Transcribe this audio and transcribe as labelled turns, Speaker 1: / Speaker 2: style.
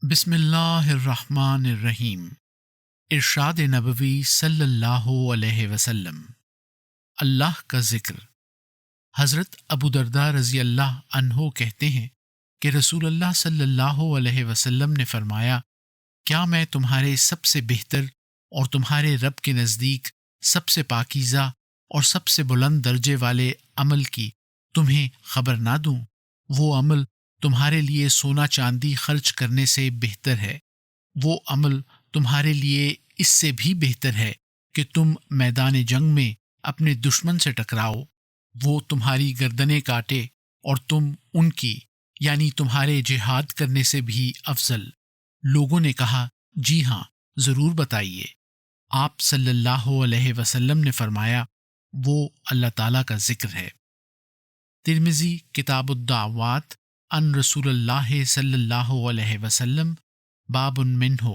Speaker 1: بسم اللہ الرحمن الرحیم۔ ارشاد نبوی صلی اللہ علیہ وسلم۔ اللہ کا ذکر۔ حضرت ابو درداء رضی اللہ عنہ کہتے ہیں کہ رسول اللہ صلی اللہ علیہ وسلم نے فرمایا، کیا میں تمہارے سب سے بہتر اور تمہارے رب کے نزدیک سب سے پاکیزہ اور سب سے بلند درجے والے عمل کی تمہیں خبر نہ دوں؟ وہ عمل تمہارے لیے سونا چاندی خرچ کرنے سے بہتر ہے، وہ عمل تمہارے لیے اس سے بھی بہتر ہے کہ تم میدان جنگ میں اپنے دشمن سے ٹکراؤ، وہ تمہاری گردنیں کاٹے اور تم ان کی یعنی تمہارے جہاد کرنے سے بھی افضل۔ لوگوں نے کہا، جی ہاں، ضرور بتائیے۔ آپ صلی اللہ علیہ وسلم نے فرمایا، وہ اللہ تعالیٰ کا ذکر ہے۔ ترمذی کتاب الدعوات عن رسول اللہ صلی اللہ علیہ وسلم، باب منہ